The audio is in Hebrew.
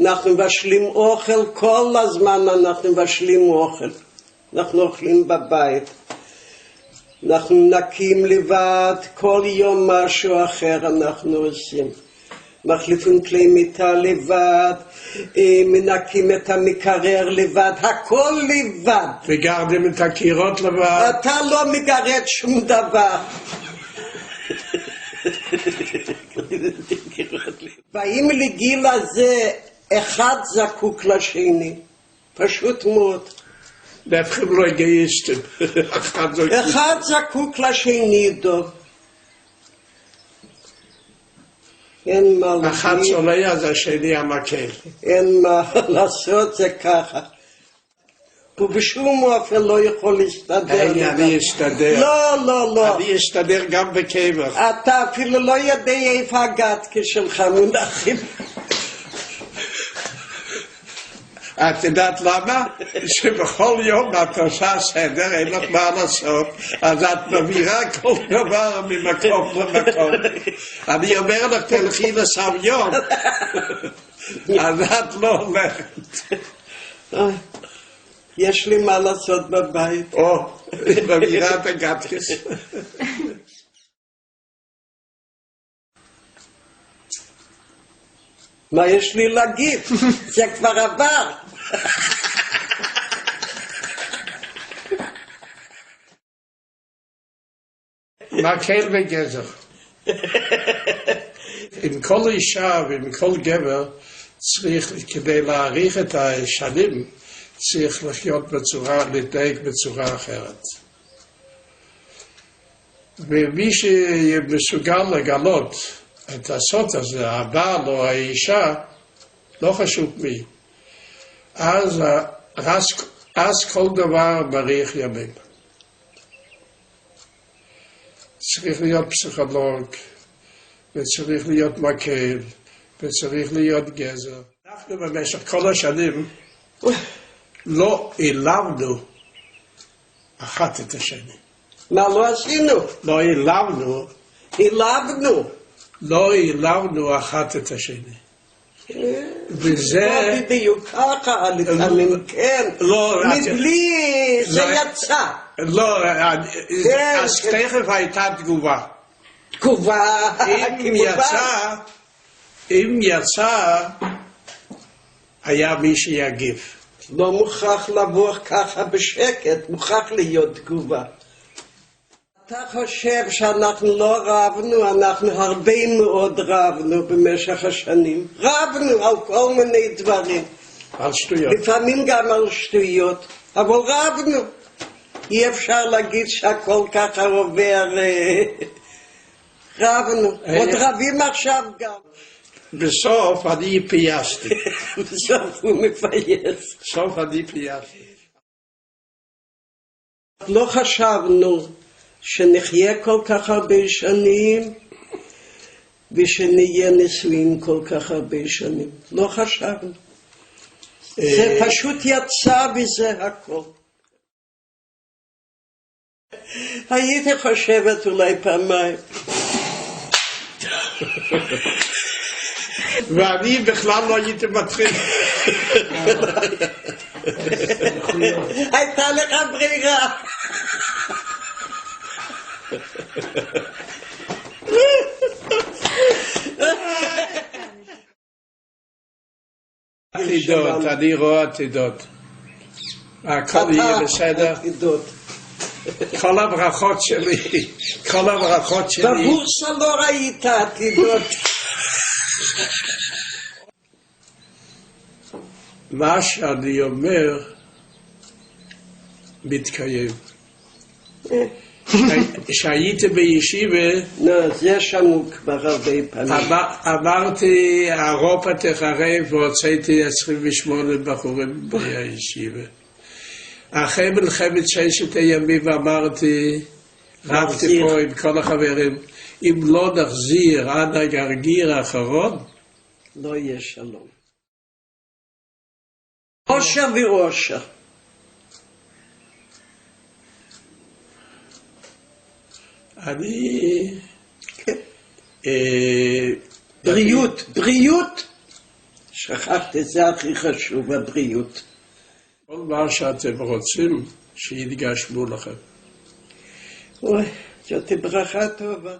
אנחנו מבשלים אוכל, כל הזמן אנחנו מבשלים אוכל. אנחנו אוכלים בבית. אנחנו נקים לבד, כל יום משהו אחר אנחנו עושים. מחליפים כלי מיטה לבד, מנקים את המקרר לבד, הכל לבד. וגרדים את הקירות לבד. אתה לא מגרד שום דבר. באים לגיל הזה, אחד זקוק לשני, פשוט מאוד. נהפכים לו אגאיסטים. אחד זקוק לשני דוב. אין מה להגיד. אחד צולע זה השני המקל. אין מה לעשות, זה ככה. הוא בשום אופן לא יכול להסתדר. אני אסתדר. לא. אני אסתדר גם בקבר. אתה אפילו לא יודע איפה הגתקה שלך מונחים. את יודעת למה? שבכל יום את עושה סדר, אין לך מה לעשות, אז את מעבירה כל דבר ממקום למקום. אני אומר לך, תלכי לסביון, אז את לא הולכת. יש לי מה לעשות בבית. היא מעבירה את הגתקס. מה יש לי להגיד? זה כבר עבר. מקל וגזר. עם כל אישה ועם כל גבר צריך, כדי להאריך את השנים, צריך לחיות בצורה, להתנהג בצורה אחרת. ומי שמסוגל לגלות את הסוד הזה, הבעל או האישה, לא חשוב מי, אז כל דבר מאריך ימים. צריך להיות פסיכולוג, וצריך להיות מקל, וצריך להיות גזר. אנחנו במשך כל השנים לא העלבנו אחת את השני. מה לא עשינו? לא העלבנו. העלבנו. לא העלבנו אחת את השני. וזה... לא בדיוק ככה, לפעמים כן. לא, מבלי זה יצא. לא, אז תכף הייתה תגובה. תגובה. אם יצא, היה מי שיגיב. לא מוכרח לבוא ככה בשקט, מוכרח להיות תגובה. אתה חושב שאנחנו לא רבנו, אנחנו הרבה מאוד רבנו במשך השנים. רבנו על כל מיני דברים. על שטויות. לפעמים גם על שטויות, אבל רבנו. אי אפשר להגיד שהכל ככה עובר. רבנו. עוד רבים עכשיו גם. בסוף אני פייסתי. בסוף הוא מפייס. בסוף אני פייסתי. לא חשבנו שנחיה כל כך הרבה שנים ושנהיה נשואים כל כך הרבה שנים. לא חשבנו. זה פשוט יצא בזה הכל. הייתי חושבת אולי פעמיים. ואני בכלל לא הייתי מתחיל. הייתה לך ברירה. עתידות, אני רואה עתידות. הכל יהיה בסדר. כל הברכות שלי, כל הברכות שלי. בבורסה לא ראית עתידות. מה שאני אומר מתקיים. כשהייתי בישיבה, זה שמעו כבר הרבה פעמים. אמרתי, אירופה תחרב, והוצאתי 28 בחורים בישיבה. אחרי מלחמת ששת הימים אמרתי, רבתי פה עם כל החברים, אם לא נחזיר עד הגרגיר האחרון, לא יהיה שלום. אושר ואושר. אני... בריאות שכחת, זה הכי חשוב, הבריאות. כל מה שאתם רוצים שיתגשמו לכם. אוי, זאת ברכה טובה.